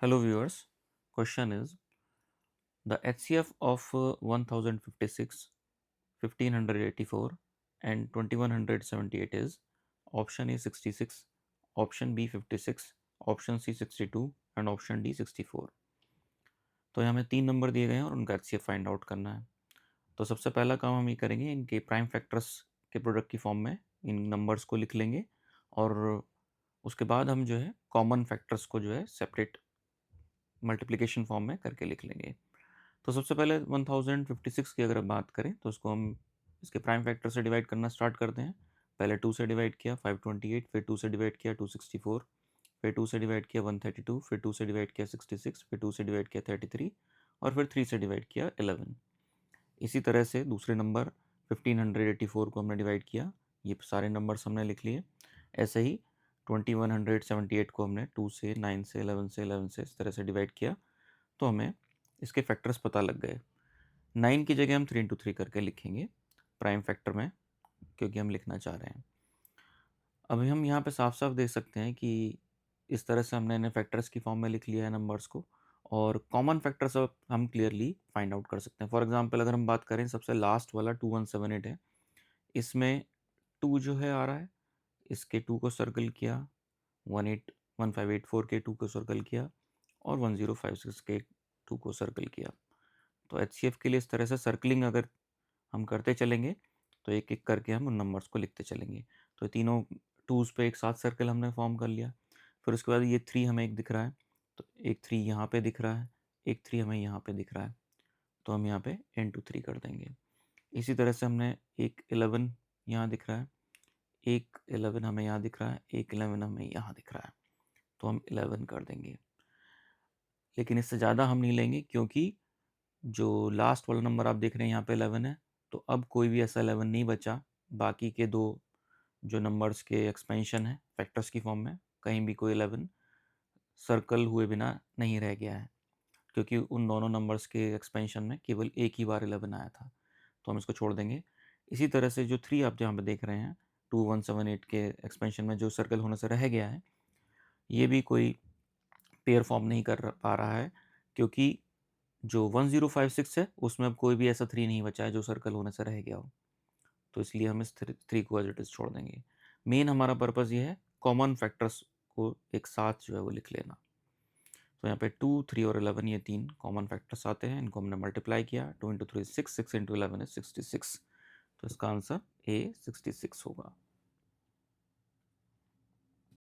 Hello viewers, question is the HCF of 1056, 1584 and 2178 is option A 66, option B 56, option C 62 and option D 64। तो यहाँ हमें तीन number दिए गए हैं और उनका HCF फाइंड आउट करना है। तो सबसे पहला काम हम ये करेंगे, इनके प्राइम फैक्टर्स के प्रोडक्ट की फॉर्म में इन नंबर्स को लिख लेंगे और उसके बाद हम जो है कॉमन फैक्टर्स को जो है सेपरेट मल्टीप्लिकेशन फॉर्म में करके लिख लेंगे। तो सबसे पहले 1056 की अगर आप बात करें तो उसको हम इसके प्राइम फैक्टर से डिवाइड करना स्टार्ट करते हैं। पहले 2 से डिवाइड किया 528, फिर 2 से डिवाइड किया 264, फिर 2 से डिवाइड किया 132, फिर 2 से डिवाइड किया 66, फिर 2 से डिवाइड किया 33 और फिर 3 से डिवाइड किया 11। इसी तरह से दूसरे नंबर 1584 को हमने डिवाइड किया, ये सारे नंबर्स हमने लिख लिए। ऐसे ही 2178 को हमने 2 से 9 से 11 से 11 से इस तरह से डिवाइड किया, तो हमें इसके फैक्टर्स पता लग गए। 9 की जगह हम 3 इंटू 3 करके लिखेंगे प्राइम फैक्टर में, क्योंकि हम लिखना चाह रहे हैं। अभी हम यहाँ पे साफ साफ देख सकते हैं कि इस तरह से हमने इन्हें फैक्टर्स की फॉर्म में लिख लिया है नंबर्स को, और कॉमन फैक्टर्स अब हम क्लियरली फाइंड आउट कर सकते हैं। फॉर एग्जांपल अगर हम बात करें सबसे लास्ट वाला 2178 है, इसमें 2 जो है आ रहा है, इसके 2 को सर्कल किया, 1584 के 2 को सर्कल किया और 1056 के 2 को सर्कल किया। तो HCF के लिए इस तरह से सर्कलिंग अगर हम करते चलेंगे तो एक एक करके हम उन नंबर्स को लिखते चलेंगे। तो तीनों टूज पे एक साथ सर्कल हमने फॉर्म कर लिया। फिर उसके बाद ये 3 हमें एक दिख रहा है, तो एक 3 यहाँ पे दिख रहा है, एक 3 हमें यहाँ पे दिख रहा है, तो हम यहाँ पे n/3 कर देंगे। इसी तरह से हमने एक 11 यहाँ दिख रहा है, एक 11 हमें यहाँ दिख रहा है, एक 11 हमें यहाँ दिख रहा है, तो हम 11 कर देंगे। लेकिन इससे ज़्यादा हम नहीं लेंगे, क्योंकि जो लास्ट वाला नंबर आप देख रहे हैं यहाँ पे 11 है, तो अब कोई भी ऐसा 11 नहीं बचा। बाकी के दो जो नंबर्स के एक्सपेंशन है फैक्टर्स की फॉर्म में, कहीं भी कोई 11 सर्कल हुए बिना नहीं रह गया है, क्योंकि उन दोनों नंबर्स के एक्सपेंशन में केवल एक ही बार 11 आया था, तो हम इसको छोड़ देंगे। इसी तरह से जो 3 आप जहाँ पे देख रहे हैं 2178 के एक्सपेंशन में जो सर्कल होने से रह गया है, ये भी कोई पेयर फॉर्म नहीं कर पा रहा है, क्योंकि जो 1056 है उसमें अब कोई भी ऐसा 3 नहीं बचा है जो सर्कल होने से रह गया हो, तो इसलिए हम इस 3 को एज इट इज़ छोड़ देंगे। मेन हमारा पर्पज़ ये है कॉमन फैक्टर्स को एक साथ जो है वो लिख लेना। तो यहाँ पे 2, 3 और 11 ये 3 कॉमन फैक्टर्स आते हैं, इनको हमने मल्टीप्लाई किया। 2 इंटू 3 6, 6 इंटू 11 is 66, तो इसका आंसर A 66 होगा।